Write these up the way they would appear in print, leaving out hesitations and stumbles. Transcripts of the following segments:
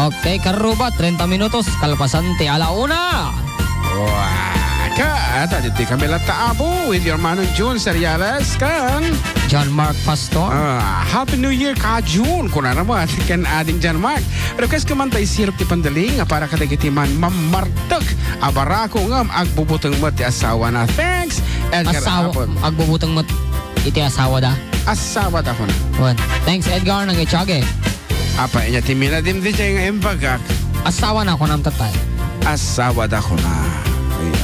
Okay, karuba, 30 minutos, kalpasante, alauna. Ka, dito kami lataabo with your Manong June Seriales kan John Mark Pastor. Happy New Year ka June. Kung naman kan ading John Mark. Request ka man tayo sirop ti pandaling para katagitiman mamartag abarako ngam agbubutang mo ti asawa na. Thanks Edgar. Asawa, agbubutang mo iti asawa da. Asawa da ko na. Thanks Edgar nang itsyage. Apa inya timina dim di siya nga embagak. Asawa na ako ng tatay. Asawa da ko na.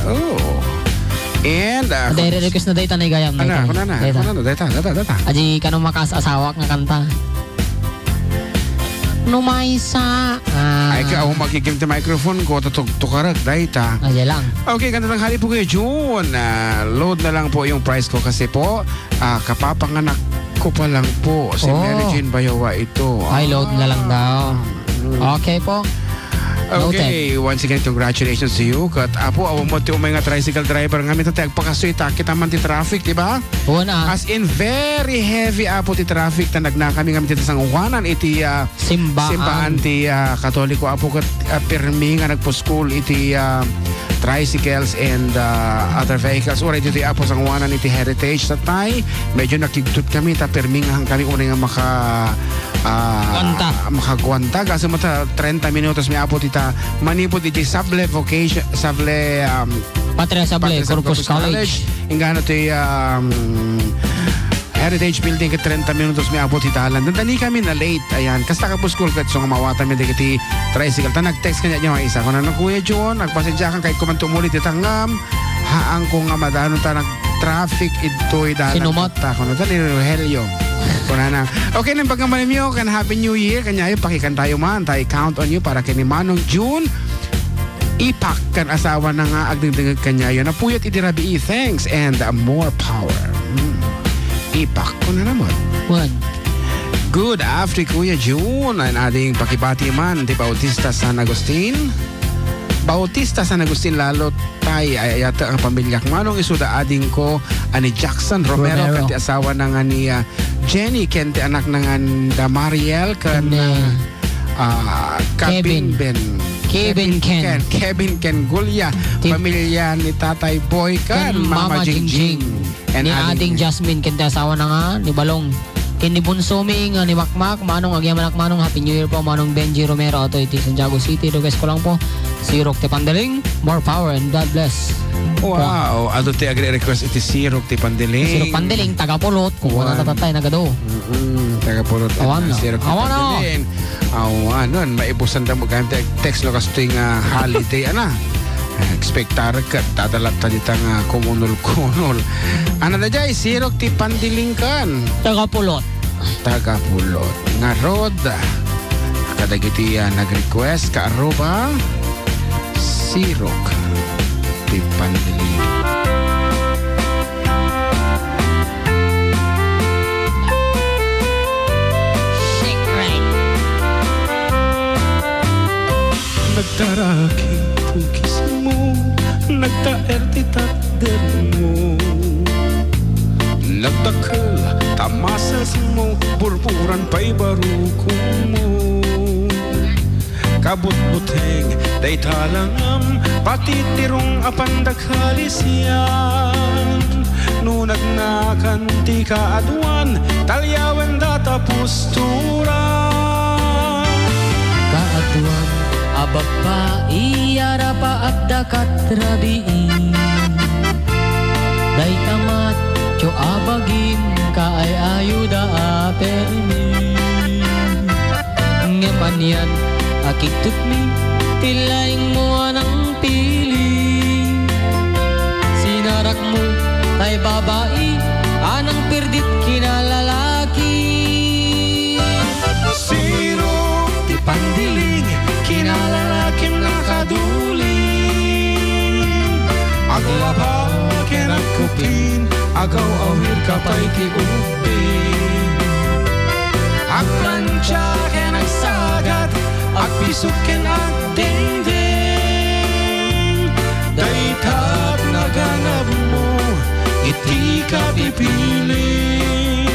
Oh. And request na data na igayam na. Ano na? Data. Aji kanong makas asawa nga kanta. Numaysa. Ay ka ako magiging ti microphone ko tukarag data. Aja lang. Okay, ganda tanghali po kayo June. Load na lang po yung price ko kasi po kapapanganak ko pa lang po si Mary Jane Bayawa ito. Ay, load na lang daw. Okay po. Okay, once again, congratulations to you. Kat apo, awa mo ti umay nga tricycle driver nga minta pagkasoy takit naman ti traffic, di ba? Na. As in, very heavy apo ti traffic tanag na kami nga minta sa Sanguanan iti simbahan ti Katoliko apo kat pirmi nga nagpo-school iti tricycles and other vehicles. Already iti apo sa Sanguanan iti heritage sa tay. Medyo nakigtut kami ta pirmi nga kami unay nga makagwanta kasi mata 30 minutos may apo tita manipod iti Sable Vocation Sable Patria Sable Corpus College ingano ti Heritage Building kat 30 minutos may abot italan. Nandani kami na late. Ayan. Kasta ka po school kat so mawata mi dikiti tricycle. Ta nag-text kanya niya isa ko na Kuya John nagpasadya kan kahit ko man tumulit itangam haang ko nga madano ta nag-traffic ito'y dalan. Sinumot. Ta ko na ta ni Rogelio. Kunana. Okay, nang pagkamalim nyo, kan Happy New Year, kanya yung pakikan tayo man, tayo count on you para kini Manong June. Ipak kan asawa na nga agdingdingag kanya yun. Napuyat itirabi thanks and more power. Ipak ko na naman. Good after Kuya June. Ang ating pakibati man, di Bautista San Agustin. Bautista San Agustin lalo tay ayata ang pamilya manong isuda ading ko ani Jackson Romero kanti asawa na nga ni Jenny kente anak na nga da Mariel kan Kevin Ken Gulya pamilya ni Tatay Boy kan Mama Jingjing and ading Jasmine kente asawa na nga ni Balong kini Bunsumi nga ni Makmak manong agyaman manong Happy New Year po manong Benji Romero ato iti Santiago City request ko lang po Sirok ti Pandaling more power and God bless. Wow, ato ti agre-request iti Sirok ti Pandaling. Sirok Pandaling tagapulot kung wala tatatay nagado. Tagapulot awan na. Sirok ti Pandaling. Awan maibusan ta mo gamit text lo kasting holiday ana. Expectar ka tadalat ta ditang kumunol-kunol. Ana da jay Sirok ti Pandaling kan. Tagapulot nga road. Kadagiti nag-request ka aruba Sirok ti Pandaling. Shake right. Nagtaraki tukis mo, nagtaer ti takder mo, nagdakal tamasas mo, burburan pa'y barukong mo. Kabut-buteng, day talangam, pati tirong apandaghalis yan. Nunag na kanti kaadwan, talyawan data postura. Kaadwan, abak pa, iyara pa abdakat rabiin. Day tamat, cho abagin, kaay ayuda apermin. Ngeman yan, akitut mi, tilaing mo anang pili. Sinarak mo, tay babae, anang pirdit kinalalaki. Sirok ti Pandaling, kinalalaking nakaduling. Aglaba kinagkupin, agaw awir kapay ti upin. Agplansya kinagsagat, agpisok kinagdingding. Daytap na ganap mo, iti ka pipiling.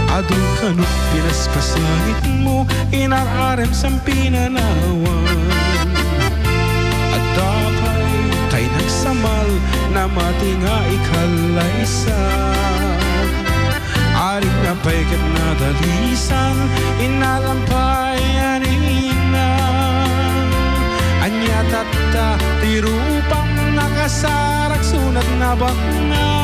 Adu ka Kanut pinas kasangit mo, inararem sang pinanawan. At dapay tayo nagsamal na matinga ikalaysan. Aring na paikat na dalisan, inalampay aninan. Anya tata, tirupang nakasarak sunat na baknan.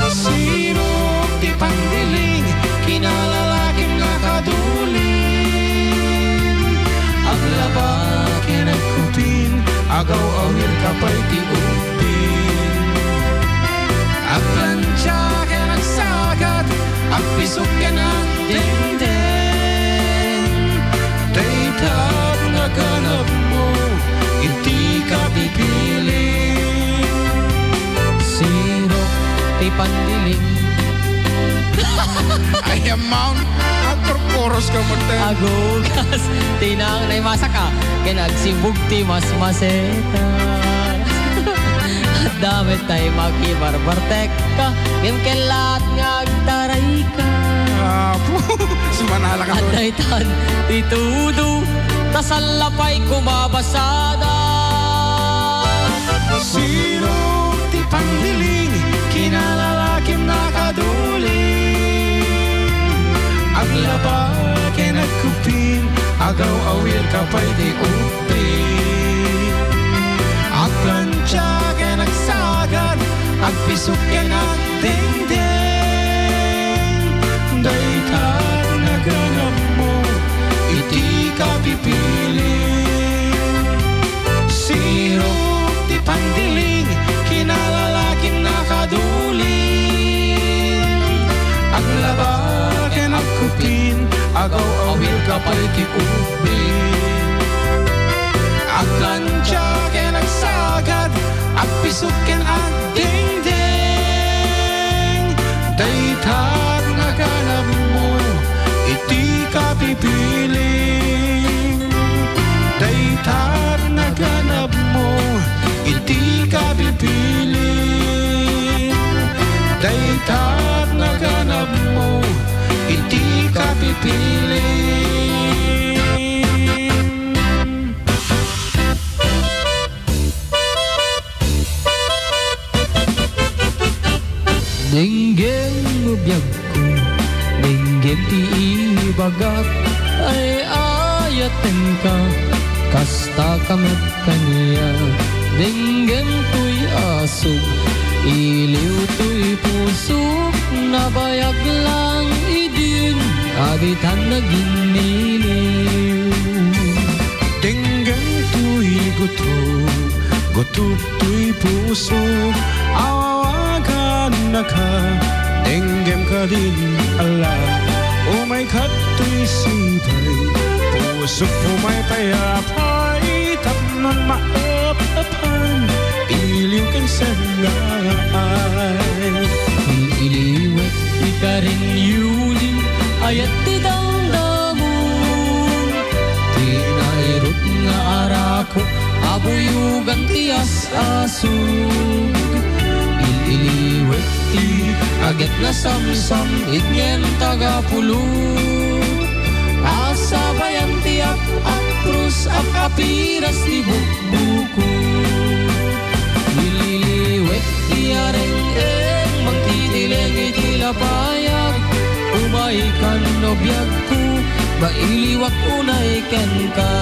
Sirok di pangdiling, kinalalaking nakadulin. Aglabakin at kupin, agaw awir kapay ti upin. Aglansya ka nagsagat, agpisok ka ng dingding. Daytag naganap mo, hindi ka pipiling. Sirok ti pandiling, Ay, amount. Actor chorus ka mo tayo. agugas tinang na masaka kinagsimbug ti mas maseta. At damit tayo makibarbartek ka, kimkelat nga agtaray ka. Sumanala ka At doon. daytan titudo, tasalapay kumabasada. Sirok ti pangdiling, kinalalaking nakaduling. Aglabakin at kupin, agaw awir kapay di upin. Aglansya ka nagsagat, agpisok ka ng dingding. Daytag naganap mo, iti ka pipiling. Sirok ti pandiling, kinalalaking nakaduling. Aglabakin at kupin, agaw awir kapay ti upin. Aglansya ka nagsagad, agpisukin ang dingding. Daytag naganap mo, iti ka pipiling. Daytag naganap mo, iti ka pipiling. Daytag naganap mo, iti ka pipiling. Dinggem biyag ko, dinggem ti ibagak, ay ayaten ka, kasta kamet kaniya. Dinggem tuy asog, iliw tuy pusok, nabayag lang idin, abitan naginiliw. Dinggem tuy gutom, gutup tuy puso, awawagan na ka, dinggem ka din ala. Umay kat tuy sibay, puso umay payapay, tapnon maapapan, iliw kang sanay. Iliwat di ka rin yuli, ayat di damdamun. Tinairot nga arako, abuyugan ti asasug. Ililiwat ti agat na samsam, ignem tagapulog. Asabayan ti apros, apiras ti bukbuko. Ililiwat ti areng-eng, magtitileng itilapayag. Umaikan no biyag ko, mailiwak unay ken ka.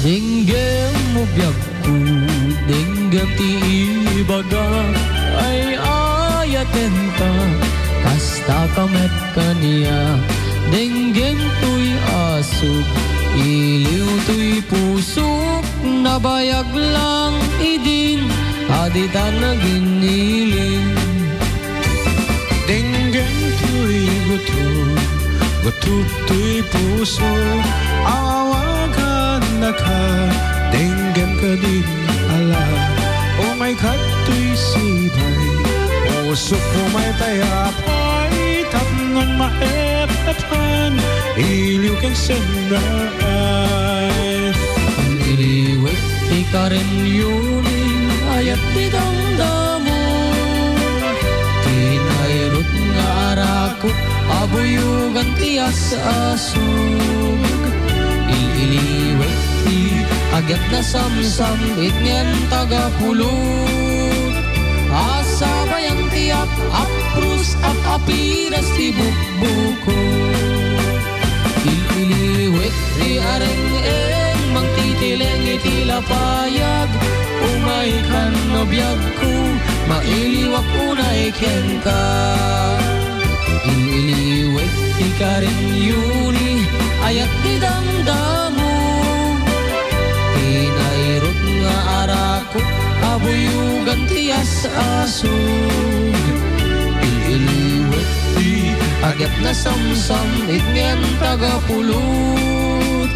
Dinggem mo biyag ko, dinggem ti ibaga, ay ayaten ka, kasta kamet kaniya. Dinggem tuy asog, iliw tuy pusok, nabayag lang idin, aditan na giniling. gutod gutup to'y puso awagan na ka tenggem ka din ala o may kato'y sibay puso ko may tayapay tangan maepapan iliw kang senay Iliwit di ka rin yuling ayat di damdamo Tinayrot nga arakot abuyugan tiyas asog Iliwit di agat na samsam itngan tagapulot Asa bayang tiap aprus at apiras ti bukbuko Iliwit di areng-eng mang titileng itilapayag Umay kan nobiyag ko mailiwak unay ken ka Iliwit di ka rin yuni ayat di damdamo Tinayrot nga arako abuyugan tiyas asog Iliwit di agat na samsam itngen tagapulot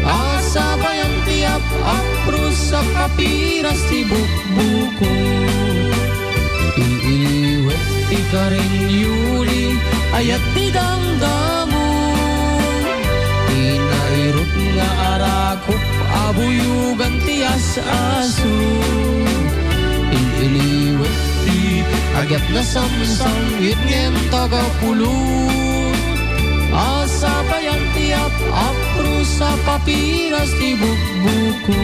Asa bayang tiap aprus sa kapiras ti bukbuko Iliwit di ka rin yuli ayat di damdamo Tinayrot nga arakop abuyugan tiyas asog Iliwit di agat na samsam itngen tagapulot Asa bayang tiap aprus sa papiras ti bukbuko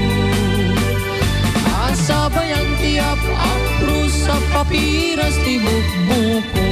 Asa bayang tiap aprus sa papiras ti bukbuko